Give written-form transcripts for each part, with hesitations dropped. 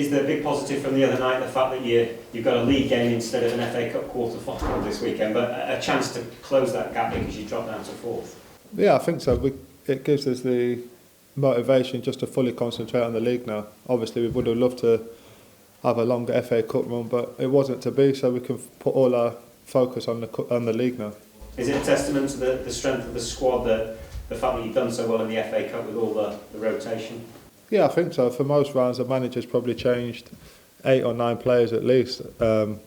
Is the big positive from the other night the fact that you've got a league game instead of an FA Cup quarter-final this weekend, but a chance to close that gap because you dropped down to fourth? Yeah, I think so. It gives us the motivation just to fully concentrate on the league now. Obviously, we would have loved to have a longer FA Cup run, but it wasn't to be, so we can put all our focus on the league now. Is it a testament to the strength of the squad, that the fact that you've done so well in the FA Cup with all the rotation? Yeah, I think so. For most rounds, the manager's probably changed 8 or 9 players at least. And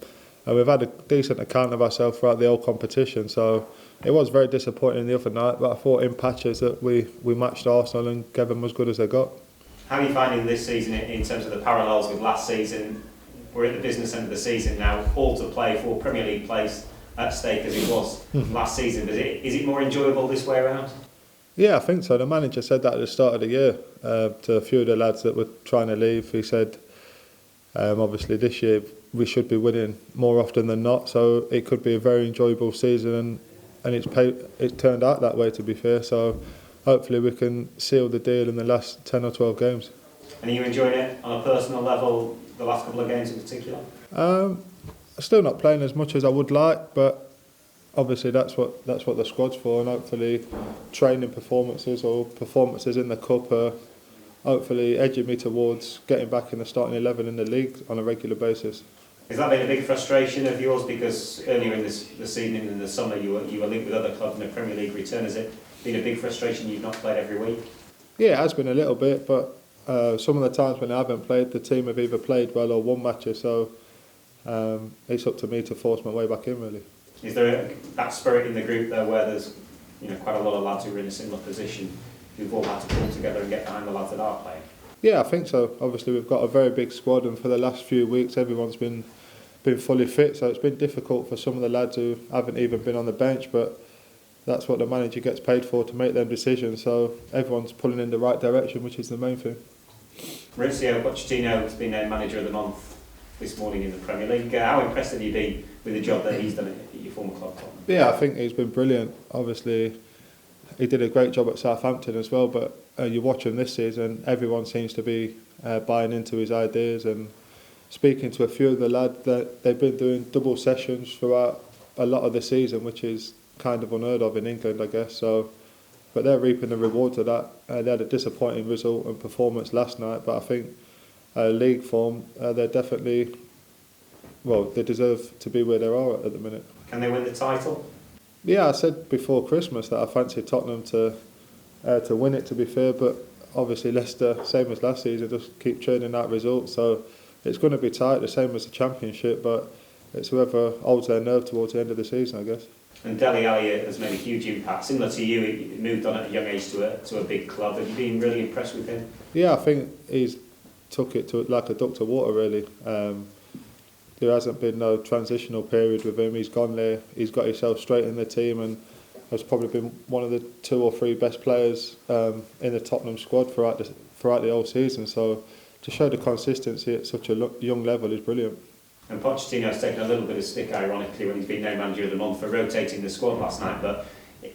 we've had a decent account of ourselves throughout the whole competition. So it was very disappointing the other night, but I thought in patches that we matched Arsenal and gave them as good as they got. How are you finding this season in terms of the parallels with last season? We're at the business end of the season now, all to play for Premier League place at stake as it was last season. Is it more enjoyable this way around? Yeah, I think so. The manager said that at the start of the year to a few of the lads that were trying to leave. He said, obviously this year we should be winning more often than not, so it could be a very enjoyable season, and it's turned out that way, to be fair. So hopefully we can seal the deal in the last 10 or 12 games. And are you enjoying it on a personal level, the last couple of games in particular? Still not playing as much as I would like, but obviously that's what the squad's for, and hopefully training performances or performances in the cup are hopefully edging me towards getting back in the starting 11 in the league on a regular basis. Has that been a big frustration of yours, because earlier in this evening in the summer you were linked with other clubs in the Premier League return? Has it been a big frustration you've not played every week? Yeah, it has been a little bit, but some of the times when I haven't played, the team have either played well or won matches, so it's up to me to force my way back in, really. Is there that spirit in the group there where there's quite a lot of lads who are in a similar position who've all had to pull together and get behind the lads that are playing? Yeah, I think so. Obviously we've got a very big squad, and for the last few weeks everyone's been fully fit, so it's been difficult for some of the lads who haven't even been on the bench, but that's what the manager gets paid for, to make them decisions, so everyone's pulling in the right direction, which is the main thing. Mauricio Pochettino has been named Manager of the Month this morning in the Premier League. How impressed have you been with the job that he's done at your former club, Tottenham? Yeah, I think he's been brilliant. Obviously, he did a great job at Southampton as well, but you watch him this season, everyone seems to be buying into his ideas, and speaking to a few of the lads, that they've been doing double sessions throughout a lot of the season, which is kind of unheard of in England, I guess. So, but they're reaping the rewards of that. They had a disappointing result and performance last night, but I think league form, they're definitely, they deserve to be where they are at the minute. Can they win the title? Yeah, I said before Christmas that I fancied Tottenham to win it, to be fair, but obviously Leicester, same as last season, just keep churning out results, so it's going to be tight, the same as the Championship, but it's whoever holds their nerve towards the end of the season, I guess. And Dele Alli has made a huge impact. Similar to you, he moved on at a young age to a big club. Have you been really impressed with him? Yeah, I think he's took it to like a duck to water, really. There hasn't been no transitional period with him. He's gone there, he's got himself straight in the team, and has probably been one of the 2 or 3 best players in the Tottenham squad throughout the whole season. So to show the consistency at such a young level is brilliant. And Pochettino's taken a little bit of stick, ironically, when he's been named Manager of the Month for rotating the squad last night. But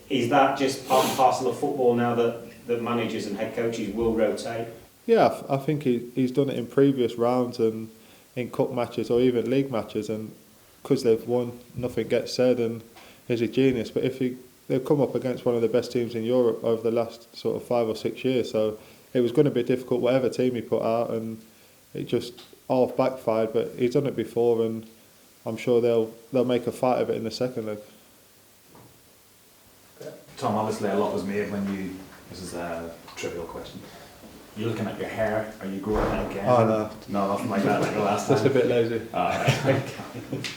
is that just part and parcel of football now, that managers and head coaches will rotate? Yeah, I think he's done it in previous rounds and in cup matches or even league matches, and because they've won, nothing gets said, and he's a genius. But they've come up against one of the best teams in Europe over the last sort of 5 or 6 years, so it was going to be difficult whatever team he put out, and it just half backfired. But he's done it before, and I'm sure they'll make a fight of it in the second leg. Tom, obviously a lot was made when you, this is a trivial question, you're looking at your hair, are you growing it again? Oh no. No, nothing like that like the last time. Just a bit lazy. Alright.